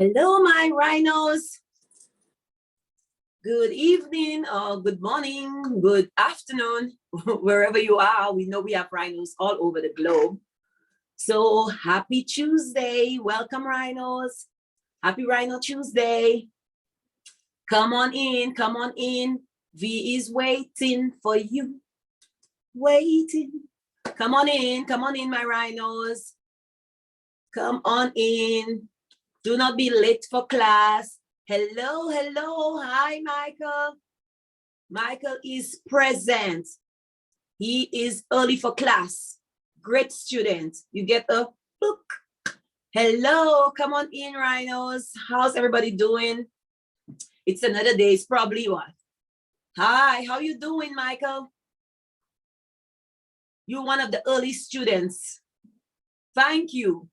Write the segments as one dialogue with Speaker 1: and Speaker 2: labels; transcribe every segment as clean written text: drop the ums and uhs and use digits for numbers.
Speaker 1: Hello, my rhinos. Good evening, or good morning, good afternoon, wherever you are. We know we have rhinos all over the globe. So happy Tuesday. Welcome, rhinos. Happy Rhino Tuesday. Come on in, come on in. V is waiting for you. Waiting. Come on in, my rhinos. Come on in. Do not be late for class. Hello, hello. Hi, Michael. Michael is present. He is early for class. Great student. You get a look. Hello, come on in, rhinos. How's everybody doing? It's another day. It's probably what? Hi, how you doing, Michael? You're one of the early students. Thank you.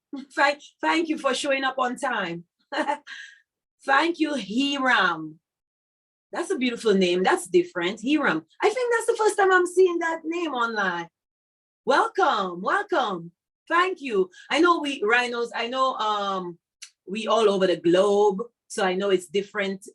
Speaker 1: Thank you for showing up on time. Thank you, Hiram. That's a beautiful name. That's different. Hiram. I think that's the first time I'm seeing that name online. Welcome, welcome. Thank you. I know we rhinos, I know we all over the globe. So I know it's different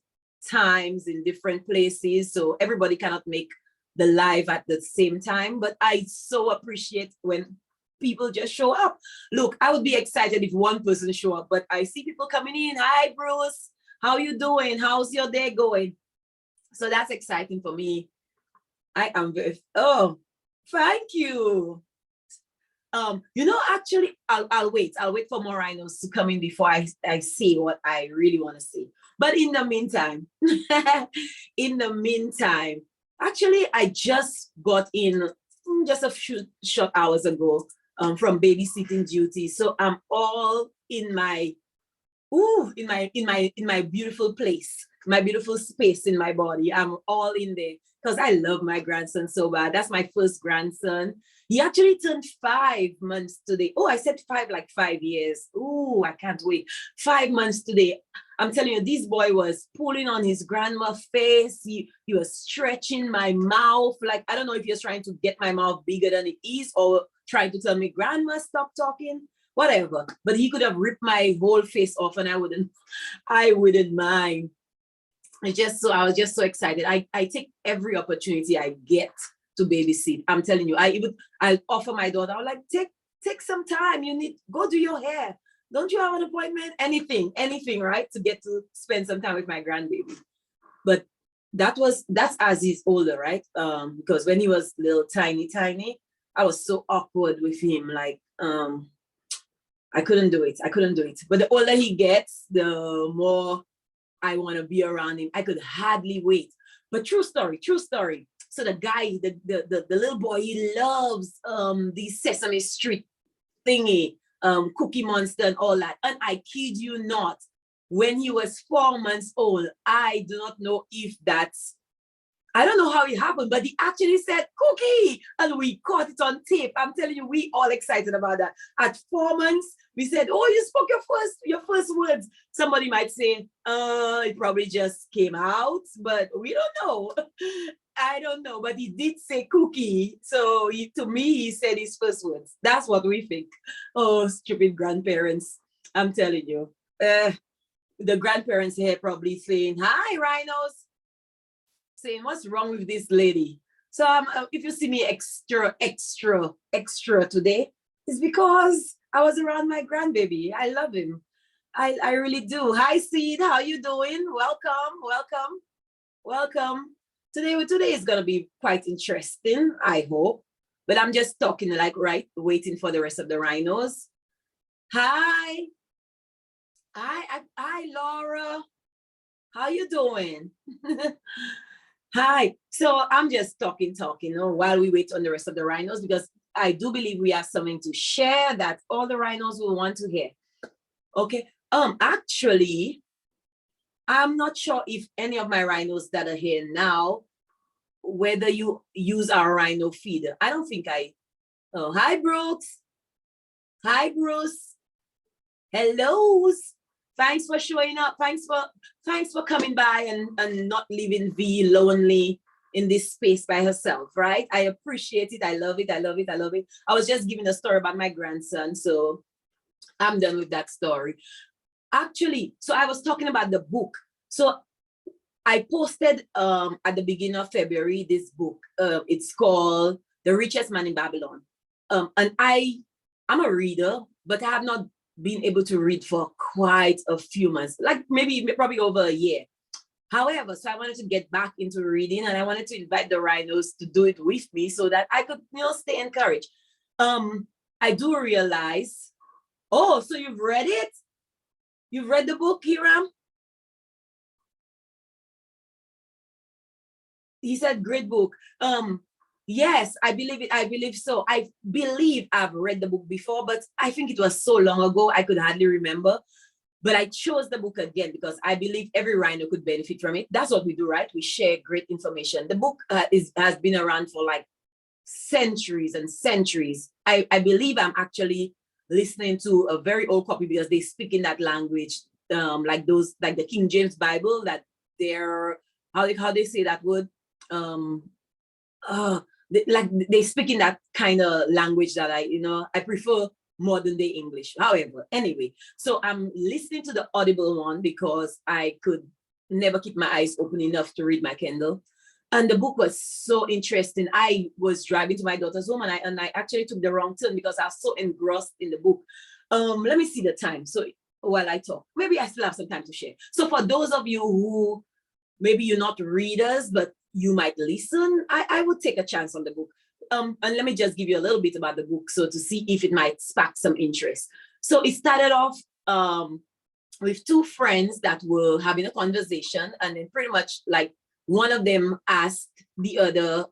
Speaker 1: times in different places. So everybody cannot make the live at the same time. But I so appreciate when people just show up. Look, I would be excited if one person show up, but I see people coming in. Hi, Bruce. How you doing? How's your day going? So that's exciting for me. I am very, oh, thank you. You know, actually, I'll wait for more rhinos to come in before I say what I really want to say. But in the meantime, actually, I just got in just a few short hours ago from babysitting duty. So I'm all in my beautiful place, my beautiful space in my body. I'm all in there because I love my grandson so bad. That's my first grandson. He actually turned 5 months today. Oh, I said 5 like 5 years. Oh, I can't wait. 5 months today. I'm telling you, this boy was pulling on his grandma's face. He was stretching my mouth. Like, I don't know if he was trying to get my mouth bigger than it is or trying to tell me, Grandma, stop talking. Whatever. But he could have ripped my whole face off and I wouldn't mind. I was just so excited. I take every opportunity I get to babysit. I'm telling you, I'll offer my daughter, I'm like, take some time. You need, go do your hair. Don't you have an appointment? Anything, right? To get to spend some time with my grandbaby. But that's as he's older, right? Because when he was little tiny, I was so awkward with him. Like, I couldn't do it. But the older he gets, the more I want to be around him. I could hardly wait. But true story. So the guy, the little boy, he loves the Sesame Street thingy, Cookie Monster and all that. And I kid you not, when he was 4 months old, I do not know if I don't know how it happened, but he actually said Cookie, and we caught it on tape. I'm telling you, we all excited about that. At 4 months, we said, oh, you spoke your first words. Somebody might say, it probably just came out, but we don't know. I don't know, but he did say Cookie. So to me, he said his first words. That's what we think. Oh, stupid grandparents. I'm telling you. The grandparents here probably saying, hi, rhinos. Saying, what's wrong with this lady? So if you see me extra today, it's because I was around my grandbaby. I love him. I really do. Hi, Seed. How you doing? Welcome. Today is going to be quite interesting, I hope. But I'm just talking like, right, waiting for the rest of the rhinos. Hi, Laura. How you doing? Hi. So I'm just talking, while we wait on the rest of the rhinos, because I do believe we have something to share that all the rhinos will want to hear. Okay. Actually, I'm not sure if any of my rhinos that are here now, whether you use our rhino feeder. I don't think oh, hi, Brooks. Hi, Bruce. Hello. Thanks for showing up. Thanks for coming by and not leaving V lonely in this space by herself, right? I appreciate it. I love it. I was just giving a story about my grandson, so I'm done with that story. Actually, so I was talking about the book. So I posted at the beginning of February this book. It's called The Richest Man in Babylon. And I'm a reader, but I have not been able to read for quite a few months, like probably over a year. However, so I wanted to get back into reading, and I wanted to invite the rhinos to do it with me so that I could, stay encouraged. I do realize, oh, so you've read it? You've read the book, Hiram? He said, great book. Yes, I believe it. I believe so. I believe I've read the book before, but I think it was so long ago, I could hardly remember. But I chose the book again because I believe every rhino could benefit from it. That's what we do, right? We share great information. The book has been around for like centuries and centuries. I believe I'm actually listening to a very old copy because they speak in that language, like the King James Bible, that they're, how they say that word? They speak in that kind of language that I prefer modern day English. However, anyway, so I'm listening to the Audible one because I could never keep my eyes open enough to read my Kindle. And the book was so interesting. I was driving to my daughter's home and I actually took the wrong turn because I was so engrossed in the book. Let me see the time. So while I talk, maybe I still have some time to share. So for those of you who maybe you're not readers, but you might listen, I would take a chance on the book. And let me just give you a little bit about the book so to see if it might spark some interest. So it started off with two friends that were having a conversation, and then pretty much like one of them asked the other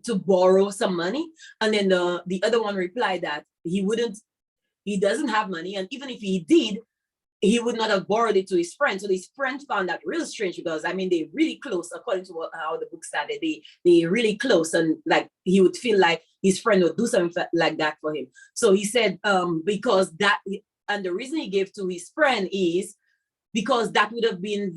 Speaker 1: to borrow some money, and then the other one replied that he doesn't have money, and even if he did, he would not have borrowed it to his friend. So his friend found that real strange because they're really close, according to how the book started. They really close, and like he would feel like his friend would do something like that for him. So he said, because that, and the reason he gave to his friend is because that would have been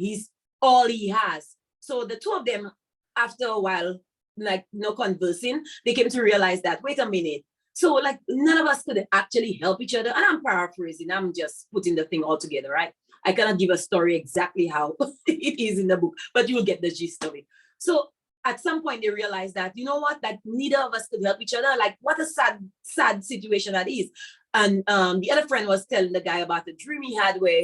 Speaker 1: all he has. So the two of them, after a while, like conversing, they came to realize that, wait a minute. So like none of us could actually help each other. And I'm paraphrasing, I'm just putting the thing all together, right? I cannot give a story exactly how it is in the book, but you will get the gist of it. So at some point they realized that, you know what, that neither of us could help each other. Like what a sad situation that is. And the other friend was telling the guy about the dream he had where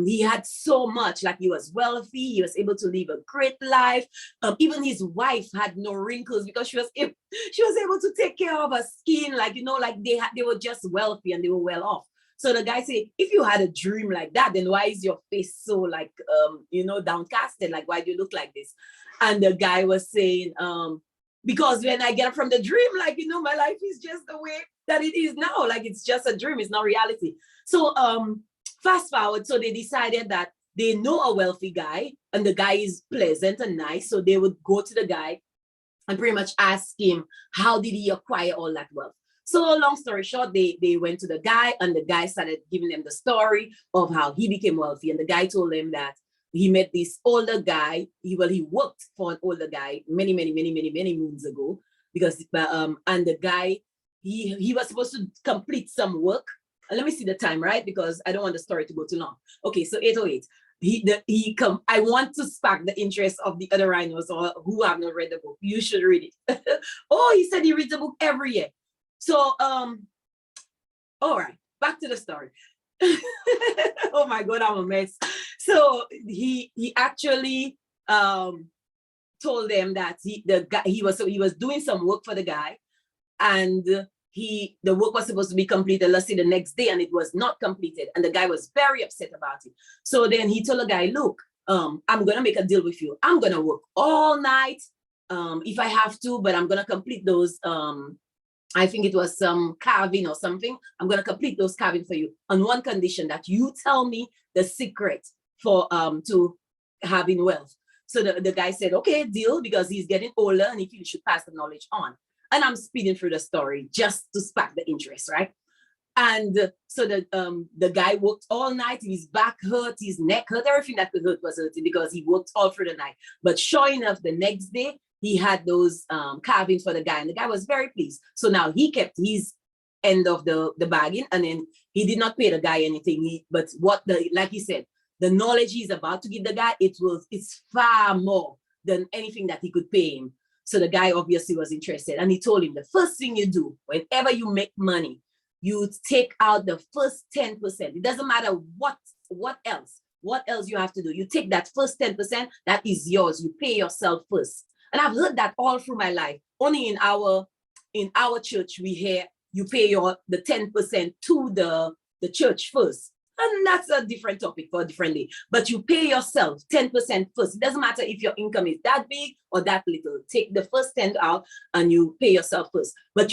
Speaker 1: he had so much, like he was wealthy, he was able to live a great life. Even his wife had no wrinkles because she was able to take care of her skin, like like they were just wealthy and they were well off. So the guy said, if you had a dream like that, then why is your face so like downcasted? Like why do you look like this? And the guy was saying, because when I get up from the dream, like my life is just the way that it is now. Like it's just a dream, it's not reality. So fast forward, so they decided that they know a wealthy guy and the guy is pleasant and nice. So they would go to the guy and pretty much ask him, how did he acquire all that wealth? So long story short, they went to the guy and the guy started giving them the story of how he became wealthy. And the guy told them that he met this older guy. He worked for an older guy many moons ago because, and the guy, he was supposed to complete some work. Let me see the time, right? Because I don't want the story to go too long. Okay, so 8:08. I want to spark the interest of the other rhinos or who have not read the book. You should read it. Oh, he said he reads the book every year. So, all right, back to the story. Oh my God, I'm a mess. So he actually told them that he was doing some work for the guy, and the work was supposed to be completed, let's say the next day, and it was not completed. And the guy was very upset about it. So then he told the guy, look, I'm going to make a deal with you. I'm going to work all night if I have to, but I'm going to complete those. I think it was some carving or something. I'm going to complete those carving for you on one condition, that you tell me the secret for to having wealth. So the guy said, okay, deal, because he's getting older and he feels he should pass the knowledge on. And I'm speeding through the story just to spark the interest, right? And so the guy worked all night. His back hurt, his neck hurt, everything that could hurt was hurting because he worked all through the night. But sure enough, the next day, he had those carvings for the guy, and the guy was very pleased. So now he kept his end of the bargain, and then he did not pay the guy anything. But like he said, the knowledge he's about to give the guy, it's far more than anything that he could pay him. So the guy obviously was interested, and he told him, the first thing you do whenever you make money, you take out the first 10%. It doesn't matter what else you have to do. You take that first 10%, that is yours. You pay yourself first. And I've heard that all through my life. Only in our church we hear you pay the 10% to the church first. And that's a different topic for a different day. But you pay yourself 10% first. It doesn't matter if your income is that big or that little. Take the first 10 out and you pay yourself first. But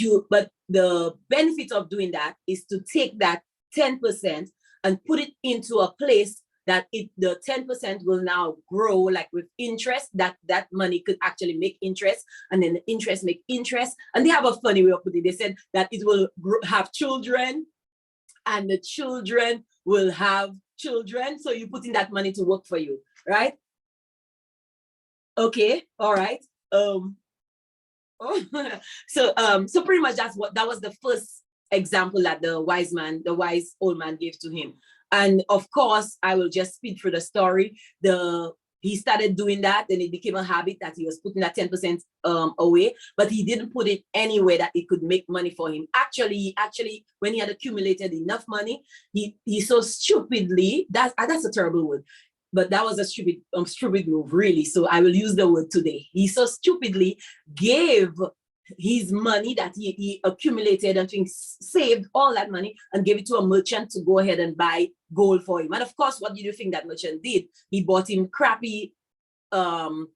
Speaker 1: the benefit of doing that is to take that 10% and put it into a place that the 10% will now grow, like with interest, that money could actually make interest, and then the interest make interest. And they have a funny way of putting it. They said that it will have children, and the children will have children. So you're putting that money to work for you, right? Okay, all right. So pretty much that was the first example that the wise old man gave to him. And of course, I will just speed through the story. He started doing that, and it became a habit that he was putting that 10% away, but he didn't put it anywhere that it could make money for him. Actually, when he had accumulated enough money, he so stupidly, that's a terrible word, but that was a stupid move, really. So I will use the word today. He so stupidly gave his money that he accumulated and things, saved all that money and gave it to a merchant to go ahead and buy gold for him. And of course, what do you think that merchant did? He bought him crappy gold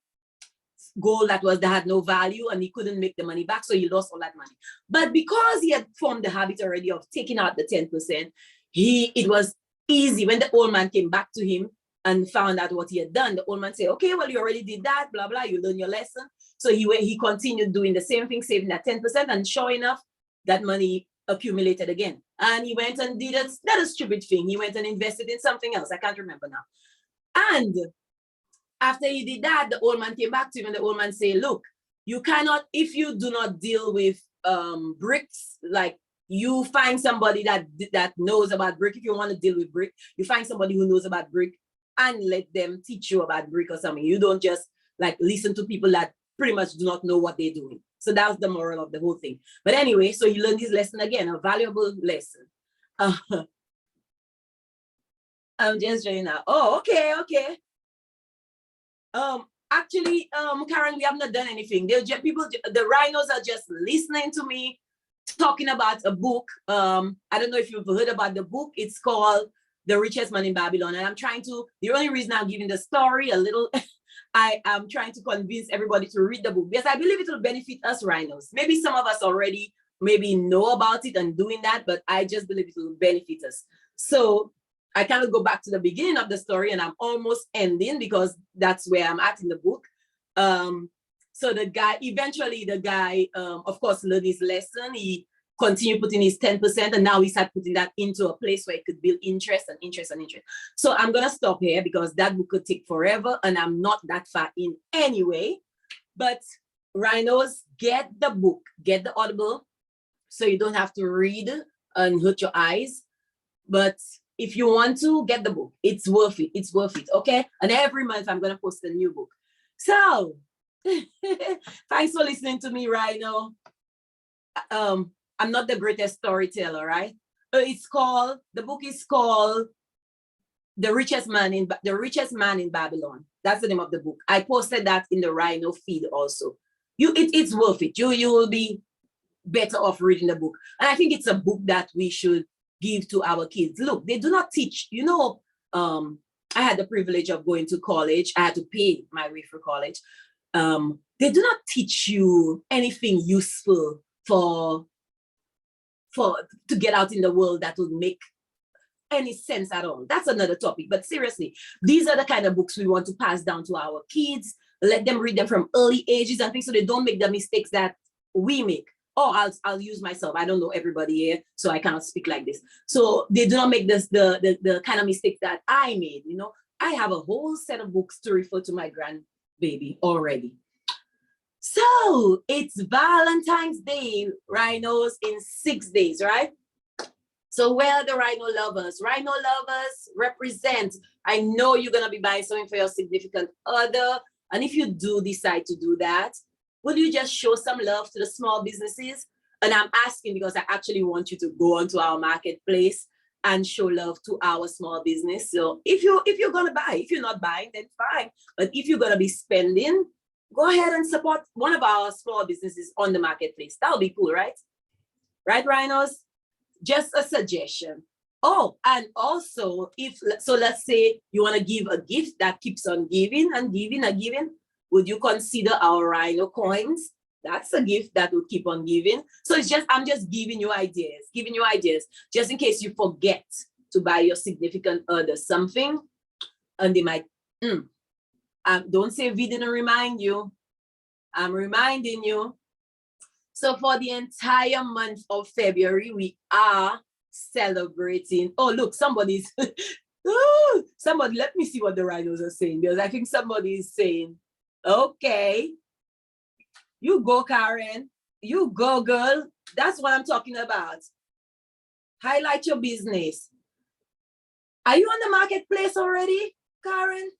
Speaker 1: that had no value, and he couldn't make the money back, so he lost all that money. But because he had formed the habit already of taking out the 10%, it was easy. When the old man came back to him and found out what he had done, the old man said, okay, well, you already did that, blah, blah, you learned your lesson. So he continued doing the same thing, saving that 10%, and sure enough, that money accumulated again. And he went and did a stupid thing. He went and invested in something else. I can't remember now. And after he did that, the old man came back to him, and the old man said, look, you cannot, if you do not deal with bricks, like you find somebody that knows about brick. If you want to deal with brick, you find somebody who knows about brick and let them teach you about brick or something. You don't just like listen to people that pretty much do not know what they're doing. So that was the moral of the whole thing. But anyway, so he learned his lesson again, a valuable lesson. I'm just showing now. Oh, okay. Actually, Karen, we have not done anything. The rhinos are just listening to me talking about a book. I don't know if you've heard about the book. It's called The Richest Man in Babylon. And the only reason I'm giving the story a little, I am trying to convince everybody to read the book, because I believe it will benefit us rhinos. Maybe some of us already maybe know about it and doing that, but I just believe it will benefit us. So I kind of go back to the beginning of the story, and I'm almost ending because that's where I'm at in the book. So eventually the guy, of course, learned his lesson. He continued putting his 10%, and now he started putting that into a place where it could build interest and interest and interest. So I'm going to stop here because that book could take forever, and I'm not that far in anyway. But rhinos, get the book, get the Audible, so you don't have to read and hurt your eyes. But if you want to, get the book. It's worth it. It's worth it. Okay. And every month I'm going to post a new book. So thanks for listening to me, Rhino. I'm not the greatest storyteller, right? The book is called The Richest Man in Babylon. That's the name of the book. I posted that in the Rhino feed also. It's worth it. You will be better off reading the book. And I think it's a book that we should give to our kids. Look, they do not teach, I had the privilege of going to college. I had to pay my way for college. They do not teach you anything useful to get out in the world that would make any sense at all. That's another topic. But seriously, these are the kind of books we want to pass down to our kids. Let them read them from early ages and things, so they don't make the mistakes that we make. Oh, I'll use myself. I don't know everybody here, so I cannot speak like this. So they do not make the kind of mistakes that I made. I have a whole set of books to refer to my grandbaby already. So it's Valentine's Day, rhinos, in 6 days, right? So where are the rhino lovers? Rhino lovers represent, I know you're going to be buying something for your significant other. And if you do decide to do that, will you just show some love to the small businesses? And I'm asking because I actually want you to go onto our marketplace and show love to our small business. So if you're going to buy, if you're not buying, then fine. But if you're going to be spending, go ahead and support one of our small businesses on the marketplace. That would be cool, right? Right, rhinos? Just a suggestion. Oh, and also, let's say you want to give a gift that keeps on giving and giving and giving, would you consider our rhino coins? That's a gift that will keep on giving. So I'm just giving you ideas, just in case you forget to buy your significant other something, and they might, don't say we didn't remind you. I'm reminding you. So for the entire month of February, we are celebrating. Oh, look, somebody's, somebody, let me see what the rhinos are saying, because I think somebody is saying, okay, you go, Karen, you go, girl. That's what I'm talking about. Highlight your business. Are you on the marketplace already, Karen?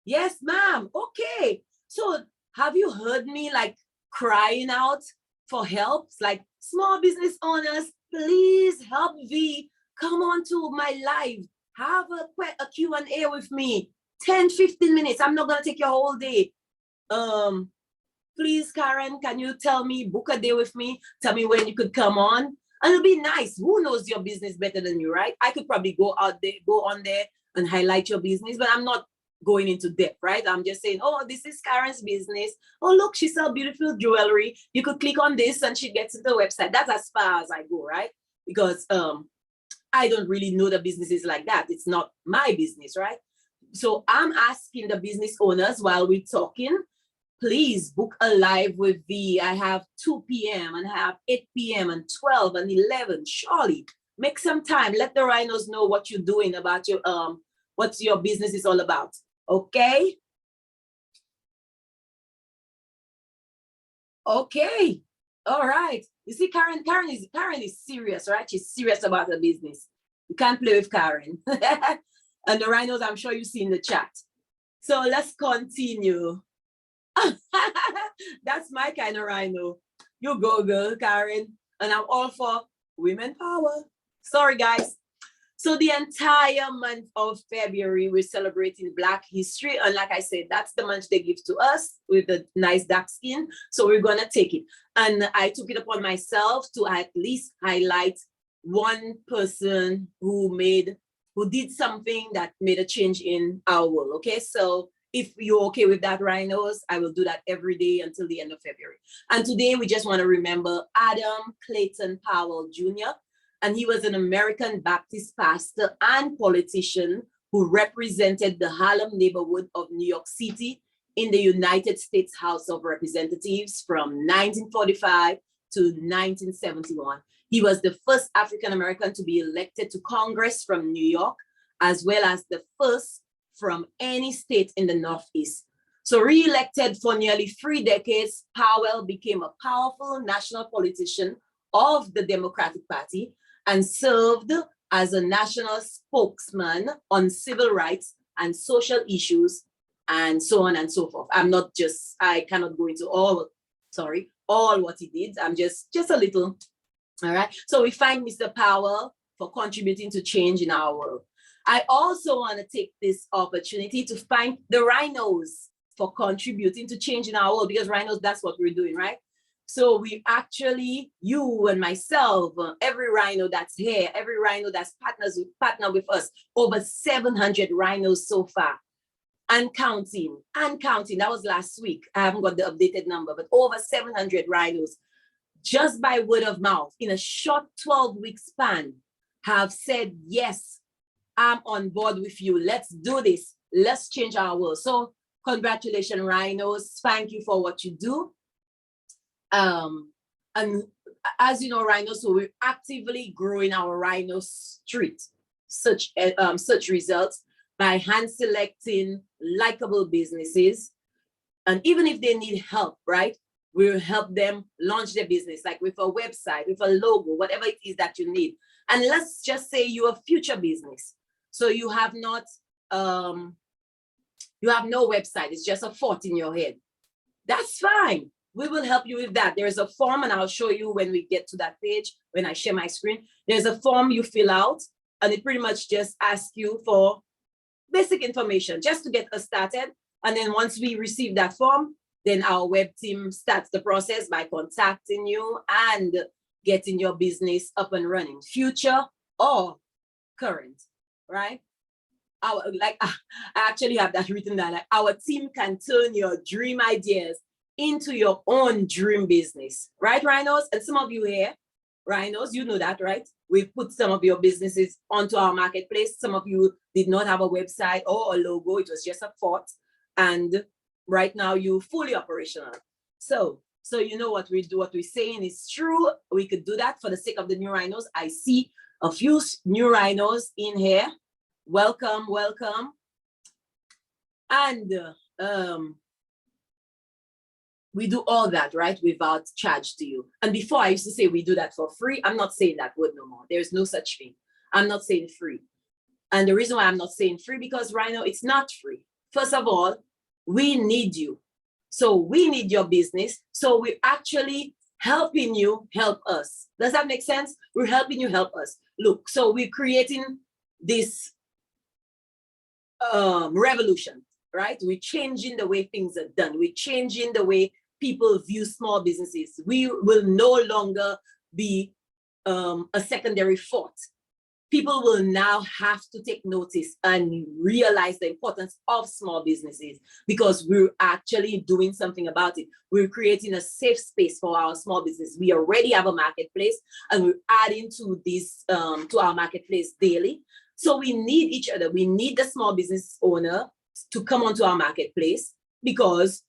Speaker 1: Yes, ma'am. Okay. So have you heard me like crying out for help? Like, small business owners, please help V. Come on to my live. Have a Q&A with me. 10, 15 minutes. I'm not going to take your whole day. Please, Karen, can you tell me, book a day with me? Tell me when you could come on. And it'll be nice. Who knows your business better than you, right? I could probably go on there and highlight your business, but I'm not going into depth, right? I'm just saying, oh, this is Karen's business. Oh, look, she sells beautiful jewelry. You could click on this and she gets to the website. That's as far as I go, right? Because I don't really know the businesses like that. It's not my business, right? So I'm asking the business owners while we're talking, please book a live with V. I have 2 p.m. and I have 8 p.m. and 12 and 11. Surely make some time. Let the rhinos know what you're doing about your what your business is all about. Okay. Okay. All right. You see, Karen is serious, right? She's serious about her business. You can't play with Karen. And the rhinos, I'm sure you see in the chat. So let's continue. That's my kind of rhino. You go, girl, Karen. And I'm all for women power. Sorry, guys. So the entire month of February, we're celebrating Black history. And like I said, that's the month they give to us with the nice dark skin. So we're going to take it. And I took it upon myself to at least highlight one person who did something that made a change in our world. Okay, so if you're okay with that, rhinos, I will do that every day until the end of February. And today we just want to remember Adam Clayton Powell Jr., and he was an American Baptist pastor and politician who represented the Harlem neighborhood of New York City in the United States House of Representatives from 1945 to 1971. He was the first African-American to be elected to Congress from New York, as well as the first from any state in the Northeast. So re-elected for nearly 3 decades, Powell became a powerful national politician of the Democratic Party and served as a national spokesman on civil rights and social issues and so on and so forth. I cannot go into all what he did. I'm just a little, all right? So we thank Mr. Powell for contributing to change in our world. I also want to take this opportunity to thank the rhinos for contributing to change in our world, because rhinos, that's what we're doing, right? So we actually, you and myself, every rhino that's here, every rhino that's partner with us, over 700 rhinos so far, and counting. That was last week. I haven't got the updated number, but over 700 rhinos, just by word of mouth, in a short 12-week span, have said, yes, I'm on board with you. Let's do this. Let's change our world. So congratulations, rhinos. Thank you for what you do. And as you know, rhinos, so we're actively growing our rhino street search results by hand selecting likable businesses, And even if they need help, right, we'll help them launch their business, like with a website, with a logo, whatever it is that you need. And let's just say you're a future business. So you have not, you have no website. It's just a thought in your head. That's fine. We will help you with that. There's a form, and I'll show you when we get to that page, when I share my screen. There's a form you fill out, and it pretty much just asks you for basic information just to get us started. And then once we receive that form, then our web team starts the process by contacting you and getting your business up and running, future or current, right? I actually have that written down. Like, our team can turn your dream ideas into your own dream business, right, Rhinos? And some of you here, Rhinos, you know that, right? We've put some of your businesses onto our marketplace. Some of you did not have a website or a logo. It was just a thought. And right now you're fully operational. So you know what we do, what we're saying is true. We could do that for the sake of the new Rhinos. I see a few new Rhinos in here. Welcome, welcome. And we do all that, right, without charge to you. And before I used to say we do that for free. I'm not saying that word no more. There's no such thing. I'm not saying free. And the reason why I'm not saying free, because Rhino, it's not free. First of all, we need you. So we need your business. So we're actually helping you help us. Does that make sense? We're helping you help us. Look, so we're creating this revolution, right? We're changing the way things are done. We're changing the way people view small businesses. We will no longer be a secondary thought. People will now have to take notice and realize the importance of small businesses, because we're actually doing something about it. We're creating a safe space for our small business. We already have a marketplace, and we're adding to this to our marketplace daily. So we need each other. We need the small business owner to come onto our marketplace, because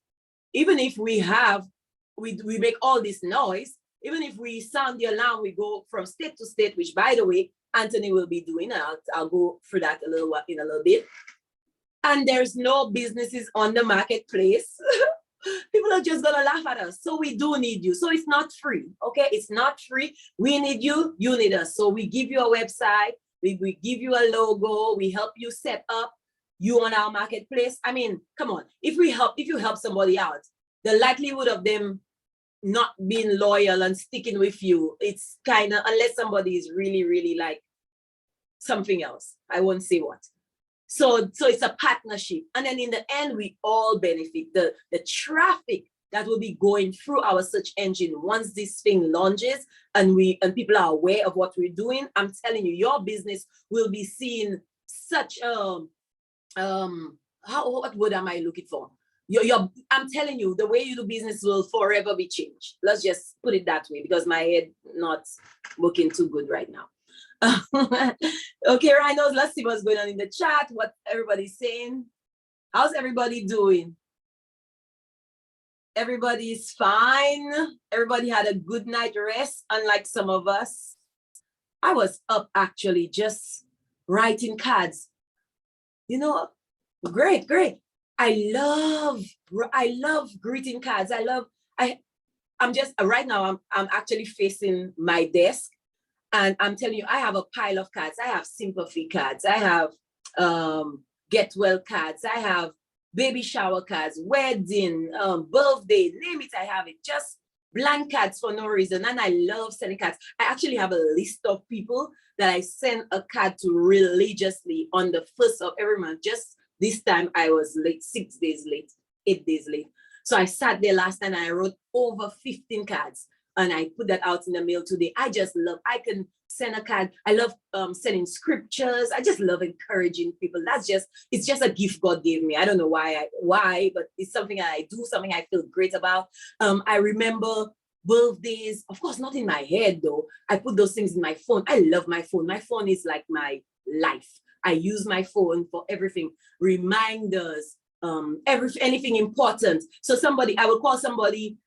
Speaker 1: even if we make all this noise, even if we sound the alarm, we go from state to state, which, by the way, Anthony will be doing. I'll go through that in a little bit. And there's no businesses on the marketplace. People are just gonna laugh at us. So we do need you. So it's not free, okay? It's not free. We need you, you need us. So we give you a website, we give you a logo, we help you set up you on our marketplace. I mean, come on. If you help somebody out, the likelihood of them not being loyal and sticking with you, it's kind of, unless somebody is really, really like something else. I won't say what. So it's a partnership. And then in the end, we all benefit. The traffic that will be going through our search engine once this thing launches and people are aware of what we're doing, I'm telling you, your business will be seeing such what word am I looking for? I'm telling you, the way you do business will forever be changed. Let's just put it that way, because my head not working too good right now. Okay, Rhinos, let's see what's going on in the chat, what everybody's saying. How's everybody doing? Everybody's fine. Everybody had a good night rest, unlike some of us. I was up actually just writing cards. You know, great. I love greeting cards. I'm just right now I'm actually facing my desk, and I'm telling you, I have a pile of cards. I have sympathy cards. I have get well cards. I have baby shower cards, wedding, birthday, name it, I have it. Just blank cards for no reason. And I love sending cards. I actually have a list of people that I send a card to religiously on the 1st of every month. Just this time I was late, 6 days late, 8 days late. So I sat there last night and I wrote over 15 cards, and I put that out in the mail today. I can send a card. I love sending scriptures. I just love encouraging people. It's just a gift God gave me. I don't know why, but it's something I do, something I feel great about. I remember birthdays, of course, not in my head though. I put those things in my phone. I love my phone. My phone is like my life. I use my phone for everything, reminders, anything important. So I will call somebody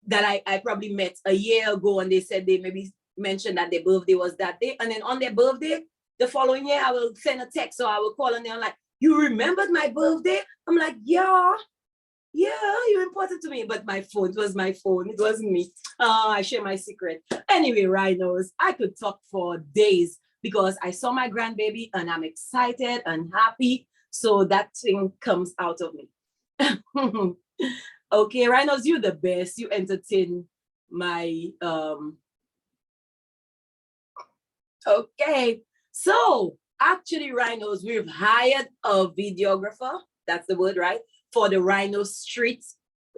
Speaker 1: that I probably met a year ago, and they said they maybe mentioned that their birthday was that day, and then on their birthday the following year I will send a text, or I will call, and they're like, you remembered my birthday? I'm like, yeah. Yeah, you're important to me, but my phone, it was my phone, it wasn't me. I share my secret. Anyway, rhinos, I could talk for days because I saw my grandbaby and I'm excited and happy. So that thing comes out of me. Okay, rhinos, you're the best. You entertain my okay. So actually, rhinos, we've hired a videographer. That's the word, right? For the Rhino Street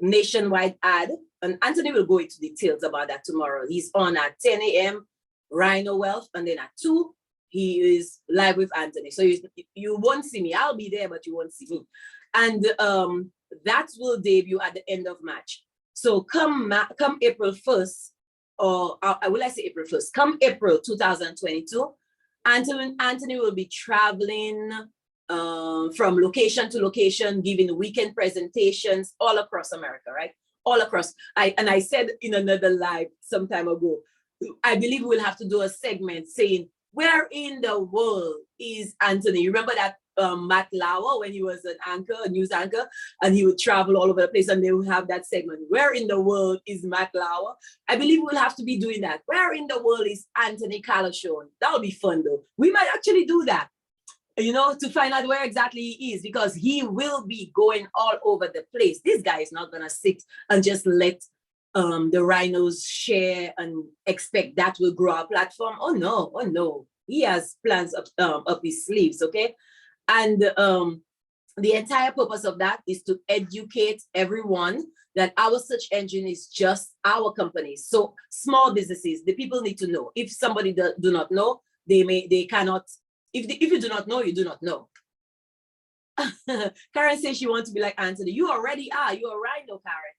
Speaker 1: nationwide ad. And Anthony will go into details about that tomorrow. He's on at 10 a.m. RHINO Wealth, and then at 2, he is live with Anthony. So you won't see me. I'll be there, but you won't see me. And that will debut at the end of March. So come April 1st, or will I say April 1st? Come April 2022, Anthony will be traveling from location to location, giving weekend presentations all across America, right? All across. I said in another live some time ago, I believe we'll have to do a segment saying, where in the world is Anthony? You remember that Matt Lauer when he was an anchor, a news anchor, and he would travel all over the place, and they would have that segment, where in the world is Matt Lauer? I believe we'll have to be doing that. Where in the world is Anthony Calichon? That'll be fun though. We might actually do that, you know, to find out where exactly he is, because he will be going all over the place. This guy is not gonna sit and just let the rhinos share and expect that will grow our platform. Oh no, he has plans up his sleeves, okay? And the entire purpose of that is to educate everyone that our search engine is just our company. So small businesses, the people need to know. If somebody do not know, they cannot. If you do not know, you do not know. Karen says she wants to be like Anthony. You already are. You're a rhino, Karen.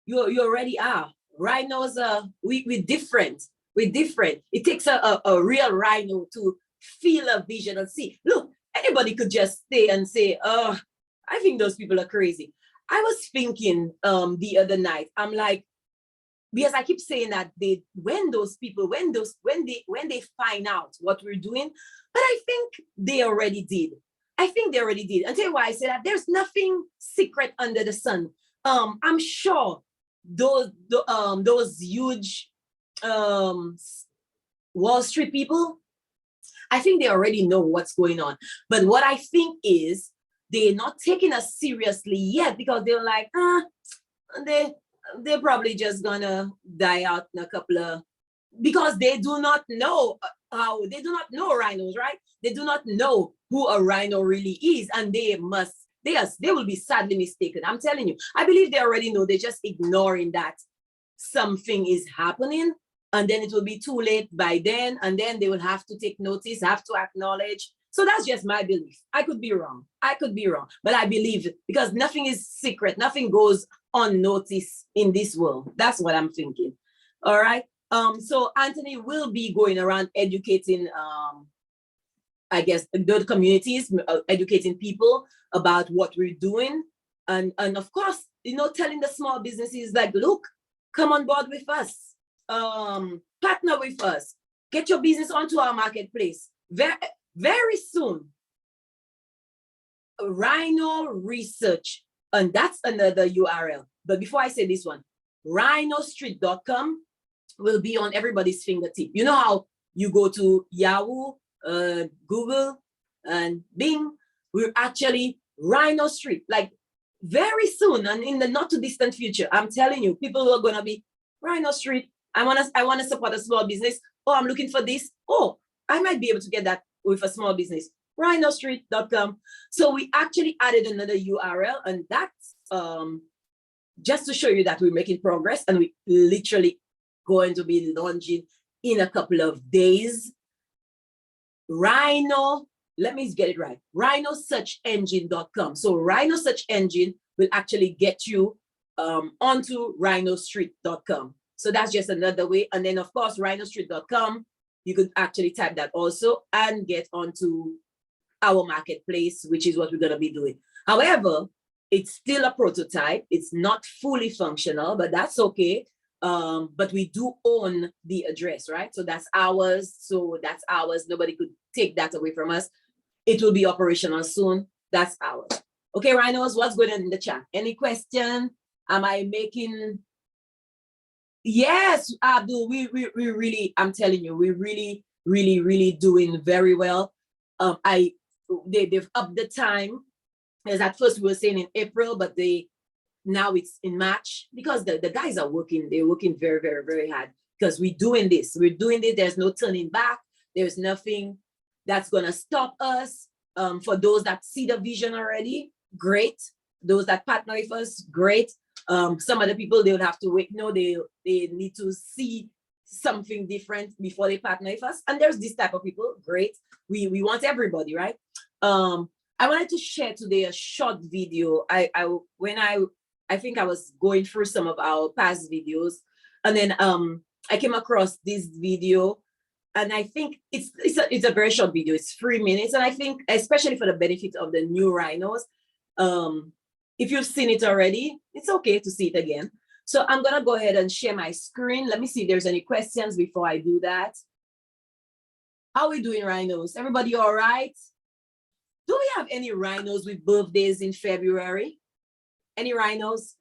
Speaker 1: You already are. Rhinos, we're different. We're different. It takes a real rhino to feel a vision and see. Look, anybody could just stay and say, oh, I think those people are crazy. I was thinking the other night, I'm like, because I keep saying that when they find out what we're doing, but I think they already did. I think they already did. I'll tell you why I say that. There's nothing secret under the sun. I'm sure those huge Wall Street people, I think they already know what's going on. But what I think is they're not taking us seriously yet, because they're like, they're probably just gonna die out in a couple of, because they do not know they do not know rhinos, right? They do not know who a rhino really is, and they will be sadly mistaken. I'm telling you, I believe they already know. They're just ignoring that something is happening, and then it will be too late by then, and then they will have to take notice, have to acknowledge. So that's just my belief. I could be wrong, but I believe it, because nothing is secret, nothing goes unnoticed in this world. That's what I'm thinking. All right. So Anthony will be going around educating, I guess, the communities, educating people about what we're doing. And of course, you know, telling the small businesses like, look, come on board with us, partner with us, get your business onto our marketplace. Very soon, Rhino Research, and that's another URL. But before I say this one, rhinostreet.com will be on everybody's fingertip. You know how you go to Yahoo, Google, and Bing? We're actually Rhino Street, like very soon, and in the not too distant future. I'm telling you, people are gonna be Rhino Street. I wanna support a small business. Oh, I'm looking for this. Oh, I might be able to get that with a small business. rhinostreet.com. So we actually added another URL, and that's just to show you that we're making progress, and we literally going to be launching in a couple of days. Rhino, let me get it right, rhinosearchengine.com. So Rhino Search Engine will actually get you onto rhinostreet.com. So that's just another way. And then of course, rhinostreet.com, you could actually type that also and get onto our marketplace, which is what we're gonna be doing. However, it's still a prototype. It's not fully functional, but that's okay. But we do own the address, right? So that's ours. Nobody could take that away from us. It will be operational soon. That's ours. Okay, rhinos, what's going on in the chat? Any question? Am I making? Yes, Abdul, we really, I'm telling you, we really doing very well. They've upped the time. As at first we were saying in April, but now it's in March, because the guys are working. They're working very hard, because we're doing this. There's no turning back. There's nothing that's gonna stop us. For those that see the vision already, great. Those that partner with us, great. Some other people, they would have to wait. No, they need to see something different before they partner with us. And there's this type of people, great. We want everybody, right? I wanted to share today a short video. I think I was going through some of our past videos, and then I came across this video, and I think it's a very short video. It's 3 minutes, and I think especially for the benefit of the new rhinos, if you've seen it already, it's okay to see it again. So I'm gonna go ahead and share my screen. Let me see if there's any questions before I do that. How are we doing, rhinos? Everybody all right? Do we have any rhinos with birthdays in February? Any rhinos?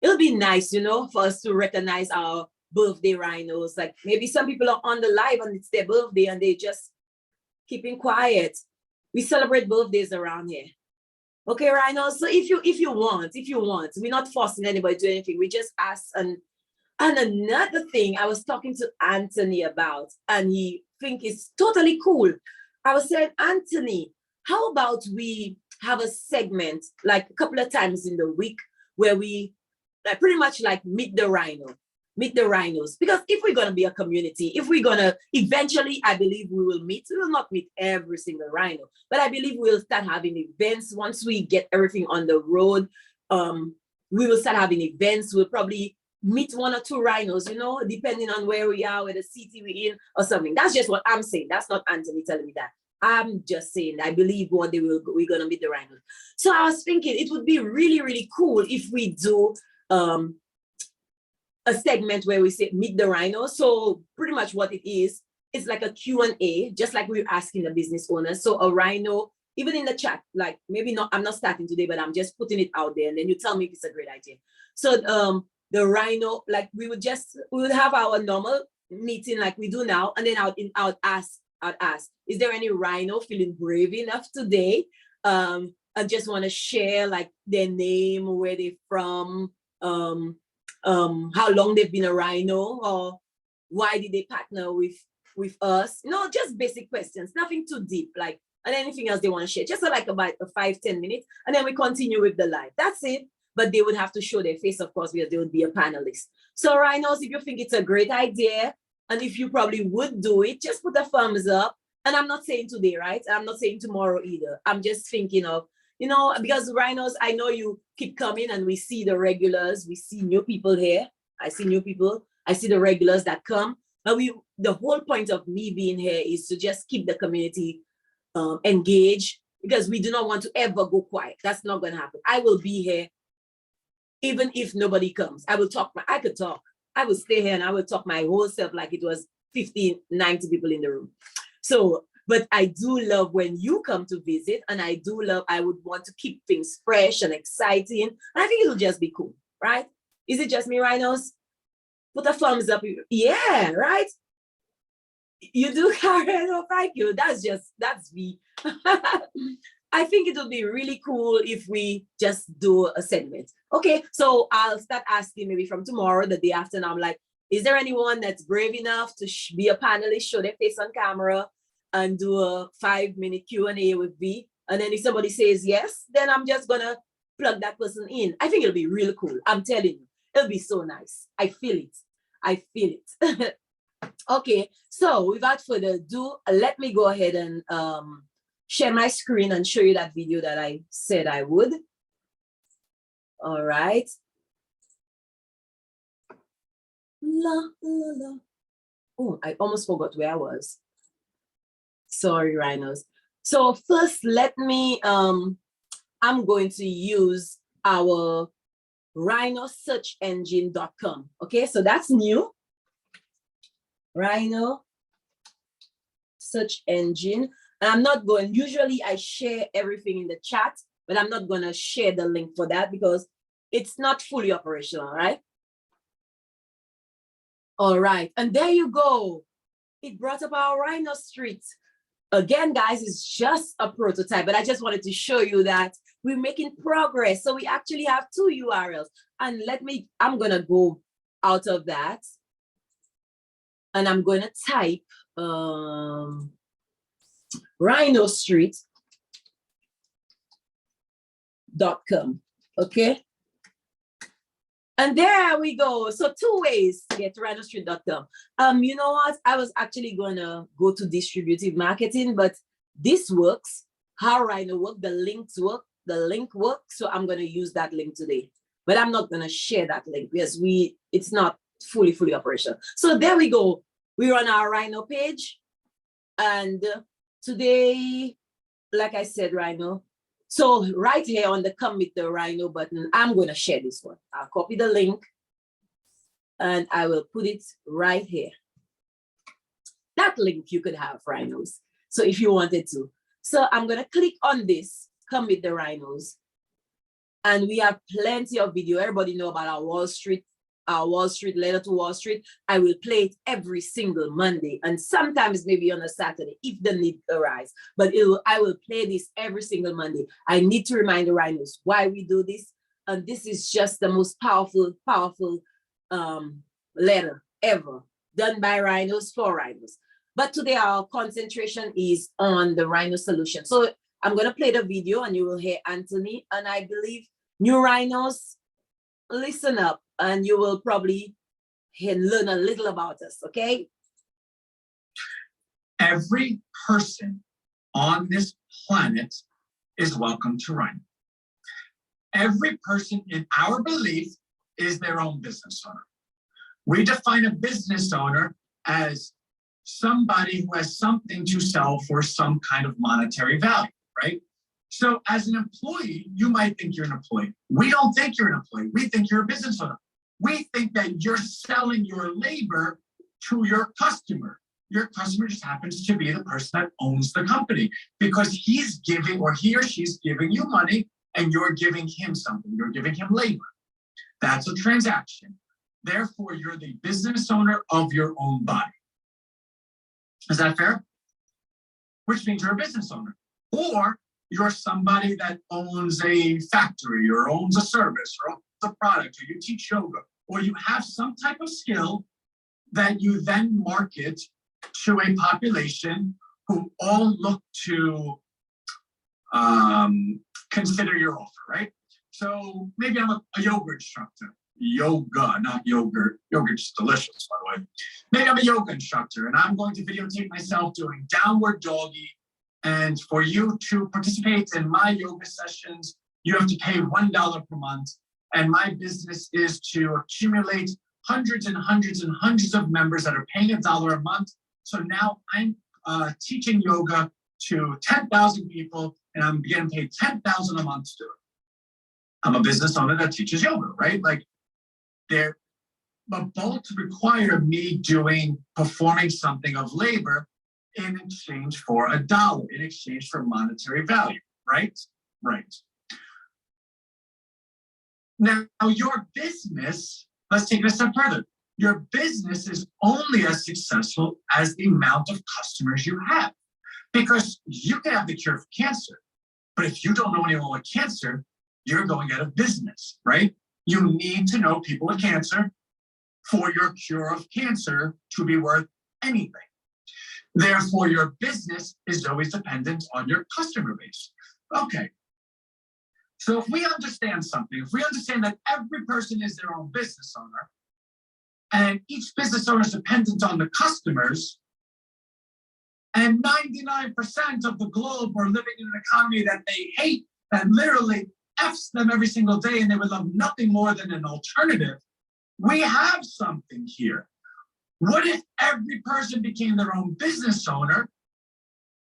Speaker 1: It'll be nice, you know, for us to recognize our birthday rhinos. Like maybe some people are on the live and it's their birthday and they just keeping quiet. We celebrate birthdays around here. Okay, rhinos. So if you want, we're not forcing anybody to do anything. We just ask. And another thing I was talking to Anthony about, and he think it's totally cool. I was saying, Anthony, how about we have a segment like a couple of times in the week where we pretty much like meet the rhinos, because if we're going to be a community, if we're going to eventually, I believe we will not meet every single rhino, but I believe we'll start having events once we get everything on the road. We will start having events. We'll probably meet 1 or 2 rhinos, you know, depending on where we are, where the city we're in or something. That's just what I'm saying. That's not Anthony telling me that. I'm just saying, I believe one day we're going to meet the rhinos. So I was thinking it would be really cool if we do a segment where we say meet the rhino. So pretty much what it is, it's like a Q&A, just like we're asking the business owners. So a rhino, even in the chat, like maybe not, I'm not starting today, but I'm just putting it out there, and then you tell me if it's a great idea. So the rhino, like we would have our normal meeting like we do now, and then I would ask, is there any rhino feeling brave enough today? I just want to share like their name, where they're from, how long they've been a rhino, or why did they partner with us? You know, just basic questions, nothing too deep, like, and anything else they want to share, just like about 5-10 minutes, and then we continue with the live. That's it. But they would have to show their face, of course, because they would be a panelist. So rhinos, if you think it's a great idea, and if you probably would do it, just put a thumbs up. And I'm not saying today, right? I'm not saying tomorrow either. I'm just thinking of, you know, because rhinos, I know you keep coming and we see the regulars, we see new people here. I see new people. I see the regulars that come. But the whole point of me being here is to just keep the community engaged, because we do not want to ever go quiet. That's not going to happen. I will be here even if nobody comes. I will talk. I could talk. I will stay here and I will talk my whole self like it was 50, 90 people in the room. So, but I do love when you come to visit, and I would want to keep things fresh and exciting. And I think it'll just be cool, right? Is it just me, rhinos? Put a thumbs up. Yeah, right? You do, Karen. Oh, thank you. That's me. I think it would be really cool if we just do a segment. Okay, so I'll start asking maybe from tomorrow, the day after, and I'm like, is there anyone that's brave enough to be a panelist, show their face on camera, and do a 5-minute Q&A with me? And then if somebody says yes, then I'm just gonna plug that person in. I think it'll be really cool. I'm telling you, it'll be so nice. I feel it. Okay, so without further ado, let me go ahead and share my screen and show you that video that I said I would. All right. La, la, la. Oh, I almost forgot where I was. Sorry, rhinos. So first, let me, I'm going to use our rhinosearchengine.com. Okay, so that's new. Rhino search engine. And I'm not going, usually I share everything in the chat, but I'm not going to share the link for that because it's not fully operational, right? All right, and there you go. It brought up our RHINO Street. Again, guys, it's just a prototype, but I just wanted to show you that we're making progress. So we actually have 2 URLs. And I'm going to go out of that. And I'm going to type rhinostreet.com. Okay. And there we go. So 2 ways to get to rhinostreet.com. You know what? I was actually going to go to distributive marketing, but this works. How RHINO works, the links work, the link works. So I'm going to use that link today. But I'm not going to share that link because it's not fully operational. So there we go. We're on our RHINO page. And today, like I said, RHINO. So right here on the come with the RHINO button, I'm going to share this one. I'll copy the link and I will put it right here. That link you could have, RHINOs. So if you wanted to. So I'm going to click on this, come with the RHINOs. And we have plenty of video. Everybody know about our Wall Street letter to Wall Street. I will play it every single Monday and sometimes maybe on a Saturday if the need arises. But I will play this every single Monday. I need to remind the RHINOs why we do this. And this is just the most powerful letter ever done by RHINOs for RHINOs. But today our concentration is on the RHINO solution. So I'm going to play the video and you will hear Anthony. And I believe new RHINOs, listen up and you will probably learn a little about us, okay?
Speaker 2: Every person on this planet is welcome to RHINO. Every person in our belief is their own business owner. We define a business owner as somebody who has something to sell for some kind of monetary value, right? So as an employee, you might think you're an employee. We don't think you're an employee. We think you're a business owner. We think that you're selling your labor to your customer. Your customer just happens to be the person that owns the company because he's giving or he or she's giving you money and you're giving him something. You're giving him labor. That's a transaction. Therefore, you're the business owner of your own body. Is that fair? Which means you're a business owner. Or you're somebody that owns a factory or owns a service or owns a product, or you teach yoga, or you have some type of skill that you then market to a population who all look to consider your offer, right? So maybe I'm a yoga instructor. Yoga, not yogurt. Yogurt's delicious, by the way. Maybe I'm a yoga instructor and I'm going to videotape myself doing downward doggy. And for you to participate in my yoga sessions, you have to pay $1 per month. And my business is to accumulate hundreds and hundreds and hundreds of members that are paying $1 a month. So now I'm teaching yoga to 10,000 people and I'm getting paid $10,000 a month to do it. I'm a business owner that teaches yoga, right? Like but both require me performing something of labor in exchange for $1, in exchange for monetary value, right? Right. Now, your business, let's take it a step further. Your business is only as successful as the amount of customers you have. Because you can have the cure for cancer, but if you don't know anyone with cancer, you're going out of business, right? You need to know people with cancer for your cure of cancer to be worth anything. Therefore, your business is always dependent on your customer base. Okay. So if we understand something, if we understand that every person is their own business owner, and each business owner is dependent on the customers, and 99% of the globe are living in an economy that they hate, that literally F's them every single day, and they would love nothing more than an alternative, we have something here. What if every person became their own business owner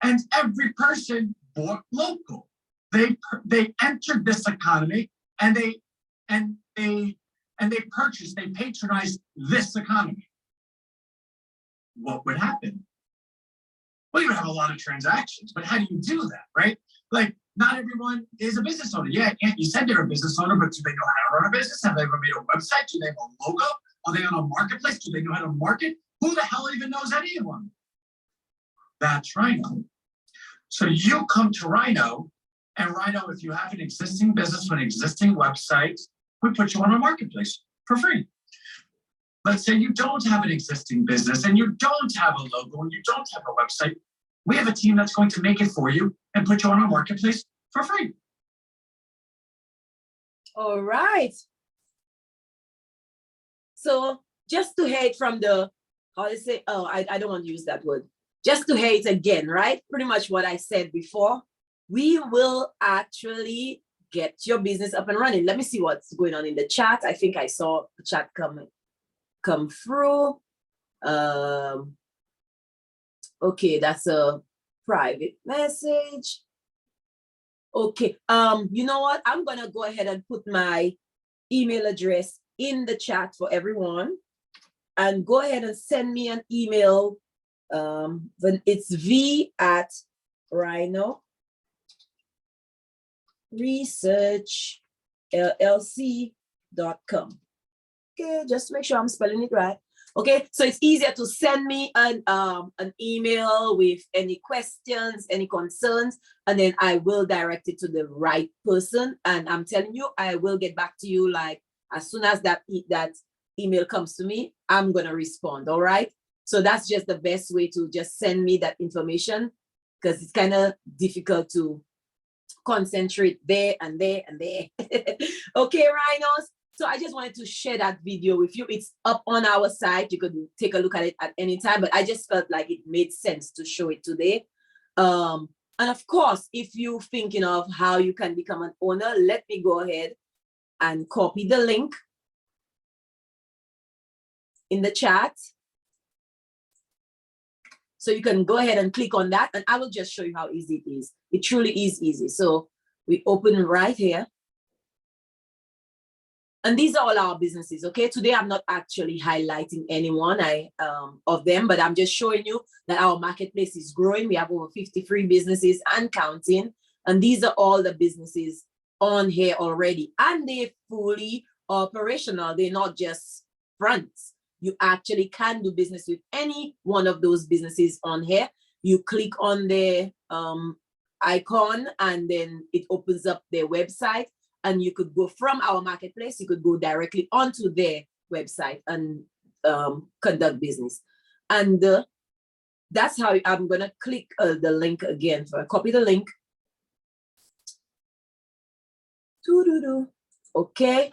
Speaker 2: and every person bought local? They entered this economy and they purchased, they patronized this economy. What would happen? Well, you would have a lot of transactions, but how do you do that, right? Like not everyone is a business owner. Yeah, you said they're a business owner, but do they know how to run a business? Have they ever made a website? Do they have a logo? Are they on a marketplace? Do they know how to market? Who the hell even knows any of them? That's RHINO. So you come to RHINO, and RHINO, if you have an existing business with an existing website, we put you on a marketplace for free. Let's say you don't have an existing business and you don't have a logo and you don't have a website. We have a team that's going to make it for you and put you on our marketplace for free.
Speaker 1: All right. So just to hear it from the, how to say, oh, I don't want to use that word. Just to hear it again, right? Pretty much what I said before. We will actually get your business up and running. Let me see what's going on in the chat. I think I saw the chat come through. Okay, that's a private message. Okay, you know what? I'm gonna go ahead and put my email address in the chat for everyone, and go ahead and send me an email. Then it's v@RHINO researchllc.com. Okay, just make sure I'm spelling it right. Okay, so it's easier to send me an email with any questions, any concerns, and then I will direct it to the right person. And I'm telling you, I will get back to you like as soon as that email comes to me, I'm gonna respond. All right. So that's just the best way to just send me that information, because it's kind of difficult to concentrate there and there and there. Okay, RHINOs. So I just wanted to share that video with you. It's up on our site. You could take a look at it at any time, but I just felt like it made sense to show it today. And of course, if you're thinking of how you can become an owner, let me go ahead and copy the link in the chat. So you can go ahead and click on that, and I will just show you how easy it is. It truly is easy. So we open right here. And these are all our businesses, okay? Today, I'm not actually highlighting any one of them, but I'm just showing you that our marketplace is growing. We have over 53 businesses and counting. And these are all the businesses on here already. And they're fully operational. They're not just fronts. You actually can do business with any one of those businesses on here. You click on the icon, and then it opens up their website. And you could go from our marketplace, you could go directly onto their website and conduct business. And that's how I'm gonna click the link again. So I copy the link. Okay.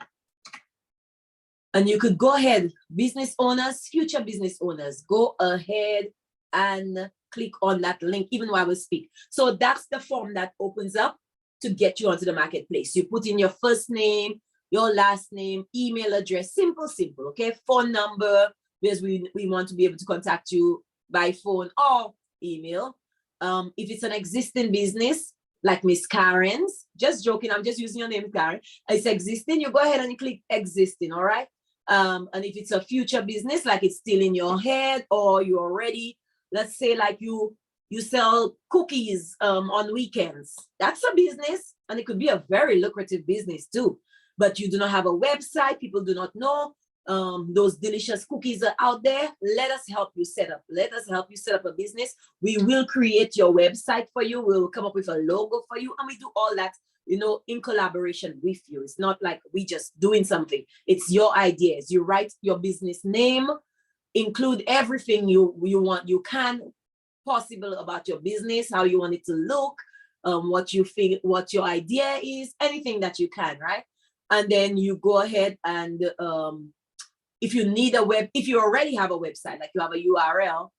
Speaker 1: And you could go ahead, business owners, future business owners, go ahead and click on that link even while we speak. So that's the form that opens up to get you onto the marketplace. You put in your first name, your last name, email address, simple, okay? Phone number, because we want to be able to contact you by phone or email. If it's an existing business, like Miss Karen's, just joking, I'm just using your name, Karen. It's existing, you go ahead and you click existing, all right? And if it's a future business, like it's still in your head, or you already, let's say like you sell cookies on weekends. That's a business, and it could be a very lucrative business too. But you do not have a website, people do not know those delicious cookies are out there. Let us help you set up. Let us help you set up a business. We will create your website for you. We'll come up with a logo for you, and we do all that, you know, in collaboration with you. It's not like we just doing something. It's your ideas. You write your business name, include everything you want, you can possible about your business, how you want it to look, what you think, what your idea is, anything that you can, right? And then you go ahead and if you need if you already have a website, like you have a URL,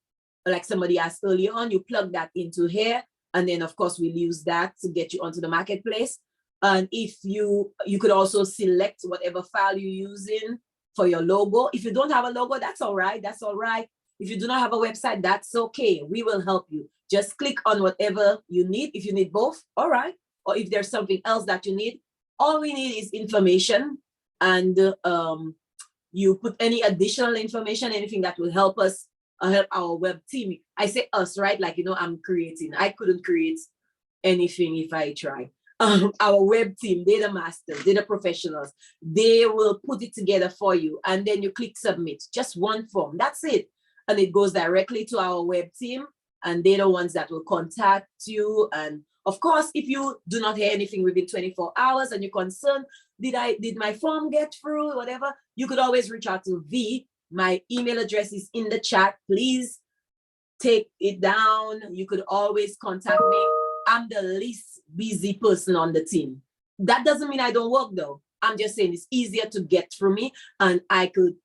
Speaker 1: like somebody asked earlier on, you plug that into here, and then of course we'll use that to get you onto the marketplace. And if you could also select whatever file you're using for your logo. If you don't have a logo, that's all right. That's all right. If you do not have a website, that's okay. We will help you. Just click on whatever you need. If you need both, all right. Or if there's something else that you need, all we need is information. And you put any additional information, anything that will help us, help our web team. I say us, right? Like, you know, I'm creating. I couldn't create anything if I try. Our web team, they're the masters, they're the professionals. They will put it together for you, and then you click submit. Just one form, that's it. And it goes directly to our web team, and they're the ones that will contact you. And of course, if you do not hear anything within 24 hours and you're concerned, did my form get through, whatever, you could always reach out to V. My email address is in the chat. Please take it down. You could always contact me. I'm the least busy person on the team. That doesn't mean I don't work though. I'm just saying it's easier to get through me, and I could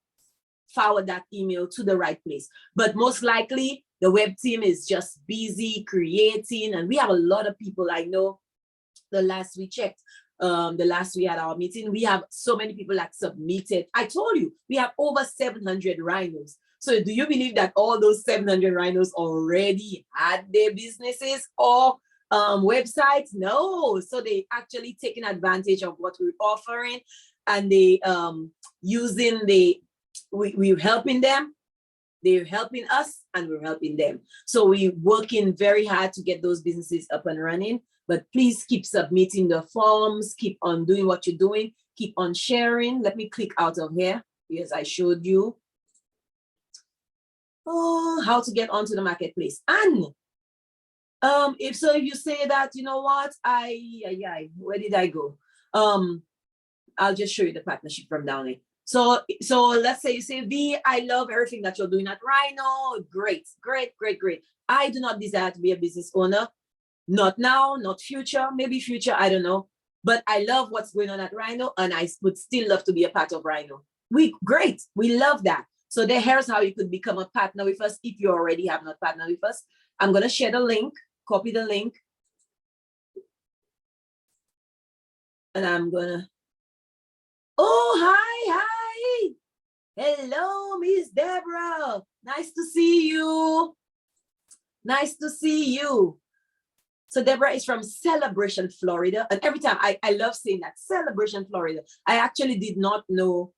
Speaker 1: forward that email to the right place. But most likely the web team is just busy creating, and we have a lot of people. I know the last we checked, the last we had our meeting, we have so many people that submitted. I told you, we have over 700 rhinos. So do you believe that all those 700 rhinos already had their businesses or websites? No. So they actually taking advantage of what we're offering, and they using we're helping them, they're helping us, and we're helping them. So we're working very hard to get those businesses up and running. But please keep submitting the forms, keep on doing what you're doing, keep on sharing. Let me click out of here because I showed you how to get onto the marketplace. And if you say that, you know what, where did I go? I'll just show you the partnership from down here. So let's say you say, V, I love everything that you're doing at RHINO. Great. I do not desire to be a business owner. Not now, not future, maybe future, I don't know. But I love what's going on at RHINO, and I would still love to be a part of RHINO. Great, we love that. So here's how you could become a partner with us if you already have not partnered with us. I'm gonna share the link, copy the link. And I'm gonna, hi. Hello, Miss Deborah. Nice to see you. So Deborah is from Celebration, Florida. And every time I love saying that, Celebration, Florida. I actually did not know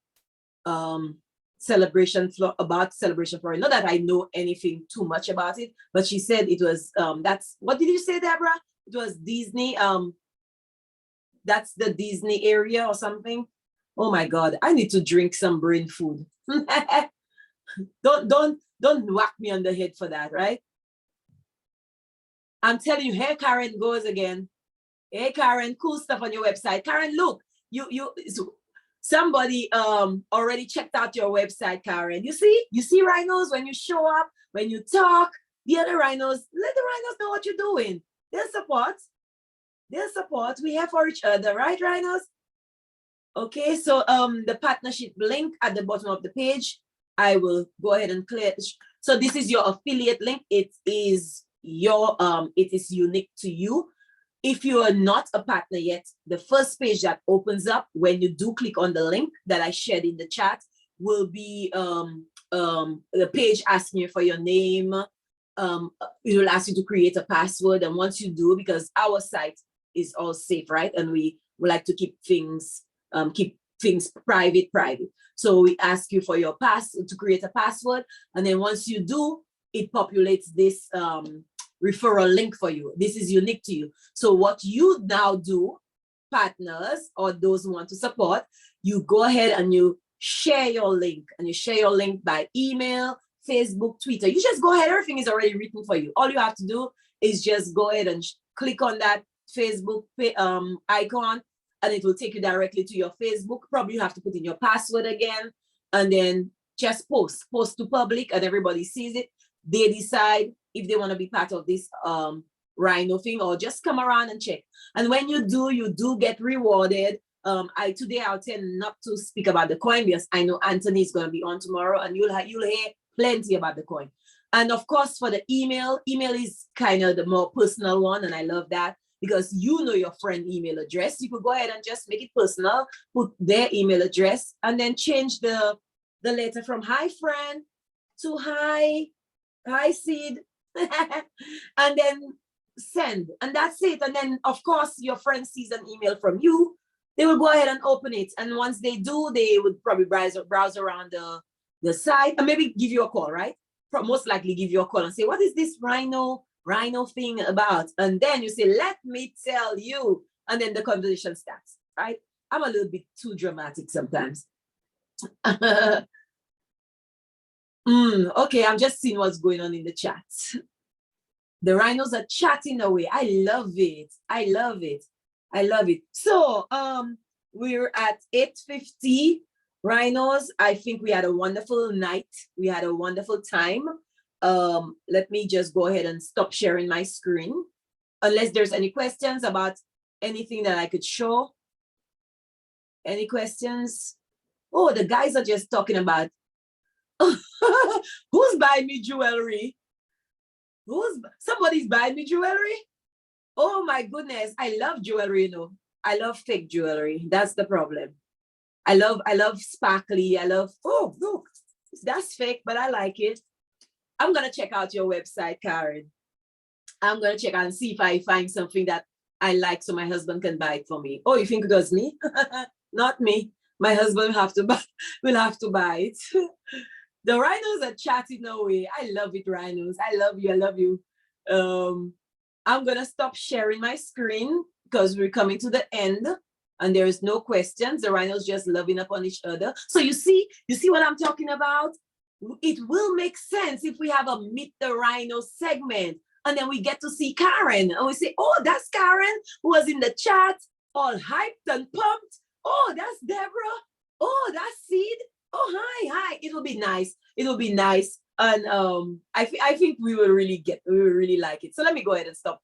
Speaker 1: about Celebration, Florida. Not that I know anything too much about it, but she said it was, what did you say, Deborah? It was Disney, that's the Disney area or something. Oh my God, I need to drink some brain food. Don't whack me on the head for that, right? I'm telling you, here Karen goes again. Hey Karen, cool stuff on your website. Karen, look, somebody already checked out your website, Karen. You see rhinos when you show up, when you talk, the other rhinos, let the rhinos know what you're doing. They'll support. We have for each other, right, rhinos? Okay, so the partnership link at the bottom of the page, I will go ahead and clear. So this is your affiliate link. It is unique to you. If you are not a partner yet, the first page that opens up when you do click on the link that I shared in the chat will be the page asking you for your name. It will ask you to create a password, and once you do, because our site is all safe, right? And we like to keep things private. So we ask you for your to create a password, and then once you do, it populates this referral link for you. This is unique to you. So what you now do, partners or those who want to support, you go ahead and you share your link, and you share your link by email, Facebook, Twitter. You just go ahead, everything is already written for you. All you have to do is just go ahead and click on that Facebook icon, and it will take you directly to your Facebook. Probably you have to put in your password again, and then just post to public, and everybody sees it. They decide if they want to be part of this RHINO thing, or just come around and check. And when you do get rewarded. Today I'll tend not to speak about the coin because I know Anthony is going to be on tomorrow, and you'll hear plenty about the coin. And of course, for the email is kind of the more personal one, and I love that because you know your friend email address. You could go ahead and just make it personal, put their email address, and then change the letter from hi friend to hi seed, and then send, and that's it. And then of course your friend sees an email from you, they will go ahead and open it, and once they do, they would probably browse around the site and maybe give you a call, right? Most likely give you a call and say, what is this RHINO rhino thing about? And then you say, let me tell you. And then the conversation starts, right? I'm a little bit too dramatic sometimes. Okay, I'm just seeing what's going on in the chat. The rhinos are chatting away. I love it. I love it. I love it. So we're at 8:50 rhinos. I think we had a wonderful night. We had a wonderful time. Let me just go ahead and stop sharing my screen. Unless there's any questions about anything that I could show. Any questions? Oh, the guys are just talking about who's buying me jewelry? Somebody's buying me jewelry? Oh my goodness, I love jewelry, you know. I love fake jewelry. That's the problem. I love sparkly. I love, oh, look, that's fake, but I like it. I'm gonna check out your website, Karen. I'm gonna check out and see if I find something that I like so my husband can buy it for me. Oh, you think it was me? Not me. My husband will have to buy it. The rhinos are chatting away. I love it, rhinos. I love you. I love you. I'm gonna stop sharing my screen because we're coming to the end and there is no questions. The rhinos just loving up on each other. So you see what I'm talking about? It will make sense if we have a Meet the Rhino segment and then we get to see Karen and we say, oh, that's Karen who was in the chat, all hyped and pumped. Oh, that's Deborah. Oh, that's Sid. Oh, hi. It'll be nice. It'll be nice. And I think we will really like it. So let me go ahead and stop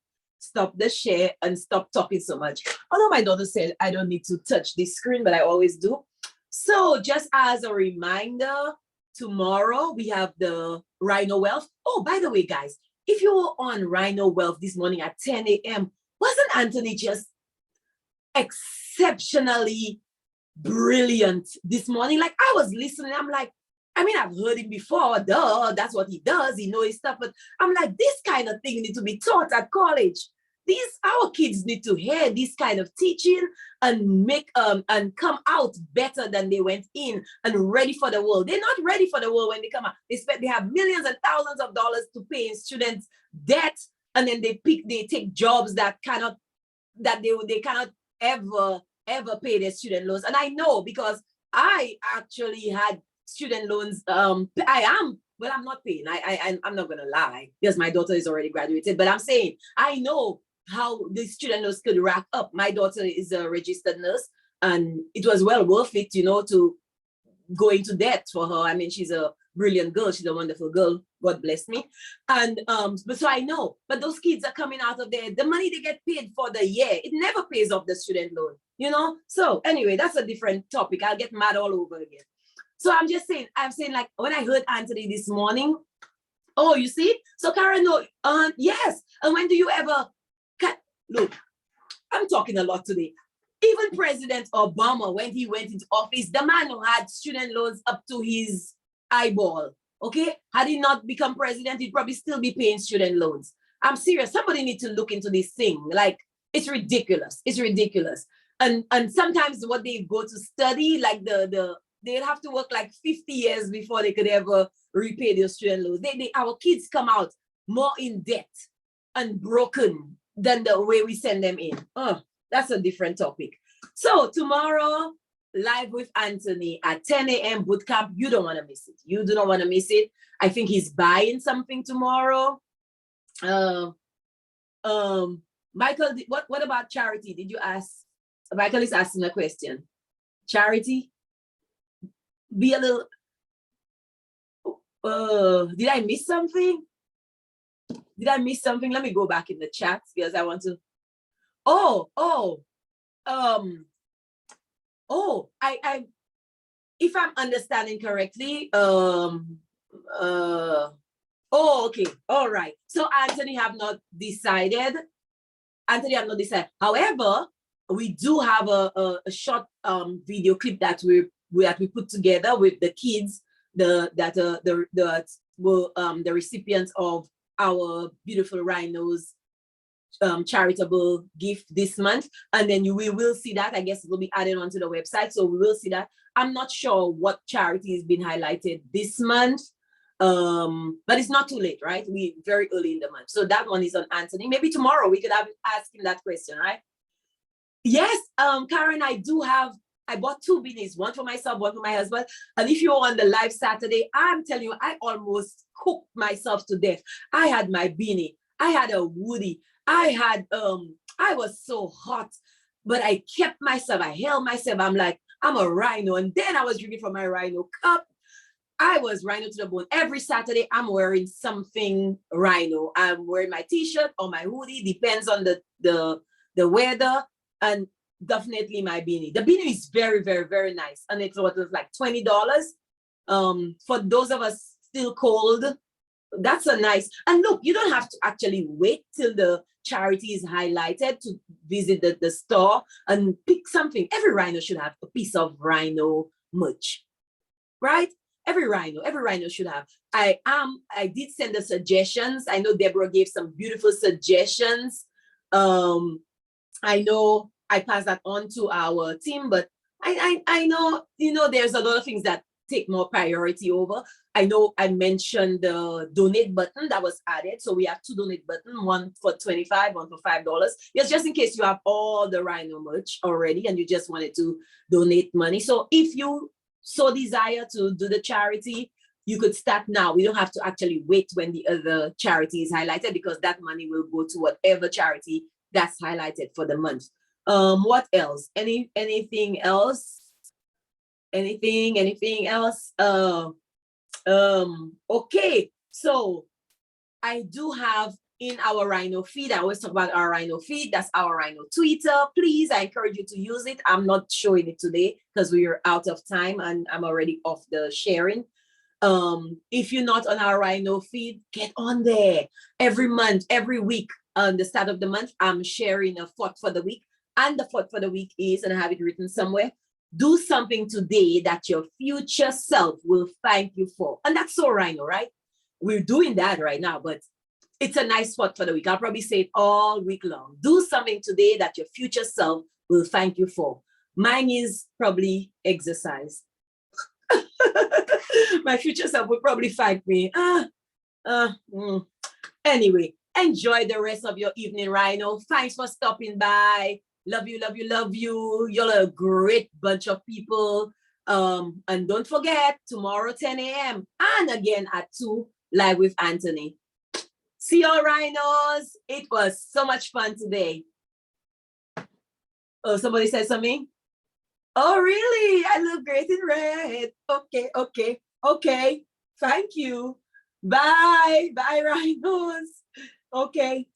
Speaker 1: the share and stop talking so much. Although my daughter said I don't need to touch this screen, but I always do. So just as a reminder, tomorrow we have the RHINO Wealth. Oh, by the way, guys, if you were on RHINO Wealth this morning at 10 a.m., wasn't Anthony just exceptionally brilliant this morning? Like, I was listening, I'm like, I mean, I've heard him before, duh, that's what he does, he knows his stuff, but I'm like, this kind of thing need to be taught at college. Our kids need to hear this kind of teaching and make and come out better than they went in and ready for the world. They're not ready for the world when they come out. They have millions and thousands of dollars to pay in students' debt, and then they take jobs that they cannot ever pay their student loans. And I know because I actually had student loans. I'm not paying. I'm not gonna lie because my daughter is already graduated, but I'm saying I know how the student loans could rack up. My daughter is a registered nurse and it was well worth it, you know, to go into debt for her. I mean, she's a brilliant girl. She's a wonderful girl. God bless me. And but so I know, but those kids are coming out of there. The money they get paid for the year, it never pays off the student loan, you know? So anyway, that's a different topic. I'll get mad all over again. So I'm saying like when I heard Anthony this morning, oh, you see? So Karen, no, yes. And when do you ever, look, I'm talking a lot today. Even President Obama, when he went into office, the man who had student loans up to his eyeball, okay? Had he not become president, he'd probably still be paying student loans. I'm serious. Somebody needs to look into this thing. Like, it's ridiculous. It's ridiculous. And sometimes what they go to study, like they'd have to work like 50 years before they could ever repay their student loans. Our kids come out more in debt and broken than the way we send them in. Oh, that's a different topic. So tomorrow, live with Anthony at 10 a.m. bootcamp. You don't want to miss it. You do not want to miss it. I think he's buying something tomorrow. Michael, what about Charity? Did you ask? Michael is asking a question. Charity? Be a little, did I miss something? Did I miss something? Let me go back in the chat because I want to, if I'm understanding correctly, okay, all right. So Anthony have not decided. However, we do have a short video clip that we put together with the kids, the recipients of our beautiful rhinos charitable gift this month, and then we will see that. I guess it will be added onto the website, so we will see that. I'm not sure what charity has been highlighted this month, But it's not too late, right? We very early in the month. So that one is on Anthony. Maybe tomorrow we could ask him that question, right? Yes, Karen, I bought 2 beanies, one for myself, one for my husband. And if you're on the live Saturday, I'm telling you, I almost cooked myself to death. I had my beanie, I had a woody, I was so hot, but I kept myself, I held myself. I'm like, I'm a rhino. And then I was drinking from my rhino cup. I was rhino to the bone. Every Saturday, I'm wearing something rhino. I'm wearing my t-shirt or my hoodie, depends on the weather, and definitely my beanie. The beanie is very, very, very nice. And it was like $20. For those of us still cold, that's a nice, and look, you don't have to actually wait till the charity is highlighted to visit the store and pick something. Every rhino should have a piece of rhino merch, right? Every rhino should have. I did send the suggestions. I know Deborah gave some beautiful suggestions. I know I passed that on to our team, but I know, there's a lot of things that take more priority over. I know I mentioned the donate button that was added. So we have 2 donate buttons, one for $25, one for $5. Yes, just in case you have all the rhino merch already and you just wanted to donate money. So if you so desire to do the charity, you could start now. We don't have to actually wait when the other charity is highlighted, because that money will go to whatever charity that's highlighted for the month. What else? Anything else? Anything else? Okay, so I do have in our Rhino feed, I always talk about our Rhino feed, that's our Rhino Twitter. Please, I encourage you to use it. I'm not showing it today because we are out of time and I'm already off the sharing. If you're not on our Rhino feed, get on there. Every month, every week, on the start of the month, I'm sharing a thought for the week. And the thought for the week is, and I have it written somewhere, do something today that your future self will thank you for. And that's so Rhino, right? We're doing that right now, but it's a nice thought for the week. I'll probably say it all week long. Do something today that your future self will thank you for. Mine is probably exercise. My future self will probably thank me. Anyway, enjoy the rest of your evening, Rhino. Thanks for stopping by. Love you, love you, love you. You're a great bunch of people. And don't forget, tomorrow 10 a.m. and again at 2, live with Anthony. See you all, Rhinos. It was so much fun today. Oh, somebody said something? Oh, really? I look great in red. Okay. Thank you. Bye, Rhinos. Okay.